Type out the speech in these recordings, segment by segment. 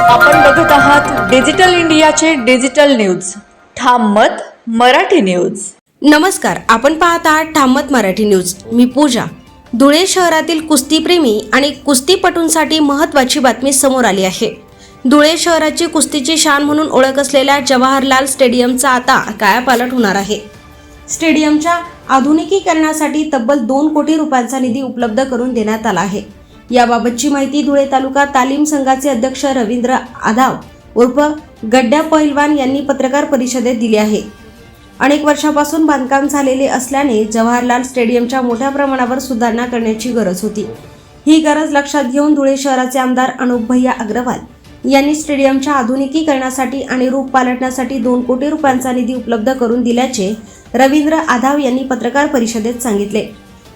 आपण बघत आहात डिजिटल इंडियाचे डिजिटल न्यूज ठाम मत मराठी न्यूज। नमस्कार, आपण पाहत आहात ठाम मत मराठी न्यूज। मी पूजा। धुळे शहरातील कुस्तीप्रेमी आणि कुस्तीपटूंसाठी महत्त्वाची बातमी समोर आली आहे। धुळे शहराची कुस्तीची शान म्हणून ओळख असलेल्या जवाहरलाल स्टेडियमचा आता कायापालट होणार आहे। स्टेडियमच्या आधुनिकीकरणासाठी तब्बल 2 कोटी रुपयांचा निधी उपलब्ध करून देण्यात आला आहे। याबाबतची माहिती धुळे तालुका तालीम संघाचे अध्यक्ष रवींद्र आधाव उर्फ गड्ड्या पहिलवान यांनी पत्रकार परिषदेत दिली आहे। अनेक वर्षापासून बांधकाम झालेले असल्याने जवाहरलाल स्टेडियमच्या मोठ्या प्रमाणावर सुधारणा करण्याची गरज होती। ही गरज लक्षात घेऊन धुळे शहराचे आमदार अनुप भैया अग्रवाल यांनी स्टेडियमच्या आधुनिकीकरणासाठी आणि रूप पालटण्यासाठी 2 कोटी रुपयांचा निधी उपलब्ध करून दिल्याचे रवींद्र आधाव यांनी पत्रकार परिषदेत सांगितले।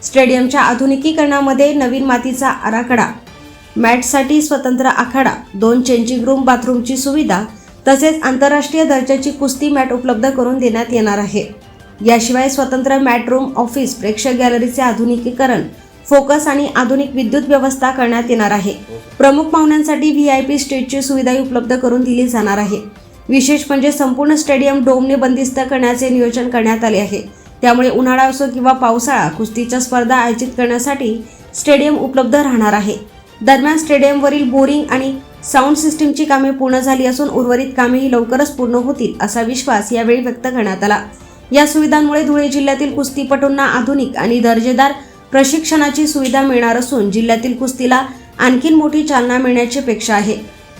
स्टेडियमच्या आधुनिकीकरणामध्ये नवीन मातीचा आराखडा, मॅटसाठी स्वतंत्र आखाडा, 2 चेंजिंग रूम, बाथरूमची सुविधा तसेच आंतरराष्ट्रीय दर्जाची कुस्ती मॅट उपलब्ध करून देण्यात येणार आहे। याशिवाय स्वतंत्र मॅट रूम, ऑफिस, प्रेक्षक गॅलरीचे आधुनिकीकरण, फोकस आणि आधुनिक विद्युत व्यवस्था करण्यात येणार आहे। प्रमुख पाहुण्यांसाठी व्हीआयपी स्टेजची सुविधाही उपलब्ध करून दिली जाणार आहे। विशेष म्हणजे संपूर्ण स्टेडियम डोमने बंदिस्त करण्याचे नियोजन करण्यात आले आहे। त्यामुळे उन्हाळा असो किंवा पावसाळा कुस्तीच्या स्पर्धा आयोजित करण्यासाठी स्टेडियम उपलब्ध राहणार आहे। दरम्यान स्टेडियमवरील बोरिंग आणि साऊंड सिस्टीमची कामे पूर्ण झाली असून उर्वरित कामेही लवकरच पूर्ण होतील असा विश्वास यावेळी व्यक्त करण्यात आला। या सुविधांमुळे धुळे जिल्ह्यातील कुस्तीपटूंना आधुनिक आणि दर्जेदार प्रशिक्षणाची सुविधा मिळणार असून जिल्ह्यातील कुस्तीला आणखीन मोठी चालना मिळण्याची अपेक्षा आहे।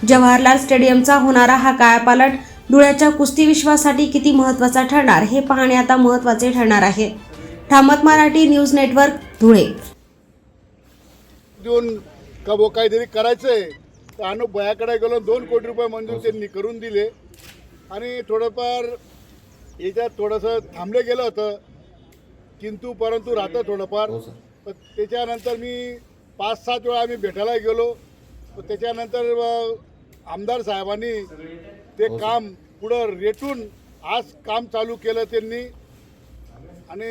जवाहरलाल स्टेडियमचा होणारा हा कायापालट धुळ्याच्या कुस्ती विश्वासाठी किती महत्त्वाचा ठरणार हे पाहणे आता महत्त्वाचे ठरणार आहे। ठाम मत मराठी न्यूज नेटवर्क, धुळे। काहीतरी करायचंय तर अनुप भैयाकडे गेलो, 2 कोटी रुपये मंजूर त्यांनी करून दिले आणि थोडंफार याच्यात थोडंसं थांबले गेलं होतं, किंतु परंतु राहतं थोडंफार। त्याच्यानंतर मी 5-7 वेळा आम्ही भेटायला गेलो, त्याच्यानंतर आमदार साहेबांनी ते काम पुढं रेटून आज काम चालू केलं त्यांनी। आणि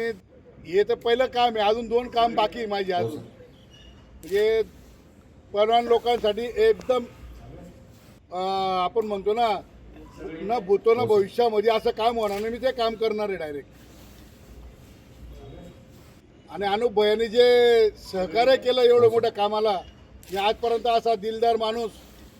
हे तर पहिलं काम आहे, अजून 2 काम बाकी माझी आज। म्हणजे परवान लोकांसाठी एकदम आपण म्हणतो ना भूतो ना भविष्यामध्ये असं काम होणार नाही, मी ते काम करणार आहे डायरेक्ट। आणि अनुप भैयानी जे सहकार्य केलं एवढं मोठ्या कामाला, मी आजपर्यंत असा दिलदार माणूस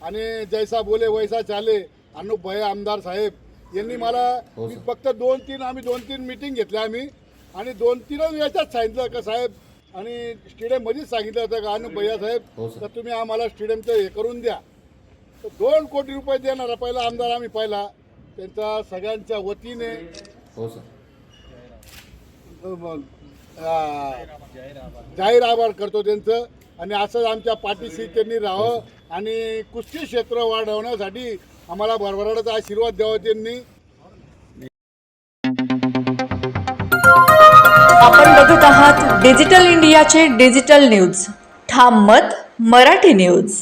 आणि जैसा बोले वैसा चाले अनुप भैया आमदार साहेब यांनी मला फक्त 2-3 मीटिंग घेतल्या आम्ही आणि 2-3 याच्यात सांगितलं का साहेब, आणि स्टेडियम मध्येच सांगितलं होतं का अनुप भैया साहेब तर तुम्ही आम्हाला स्टेडियमचं हे करून द्या। तर 2 कोटी रुपये देणारा पहिला आमदार आम्ही पाहिला, त्यांचा सगळ्यांच्या वतीने जाहीर आभार करतो त्यांचं। आणि असंच आमच्या पाठीशी त्यांनी राहावं आणि कुस्ती क्षेत्र वाढवण्यासाठी आम्हाला भरभराटाचा आशीर्वाद द्यावा त्यांनी। आपण बघत आहात डिजिटल इंडियाचे डिजिटल न्यूज ठाम मत मराठी न्यूज।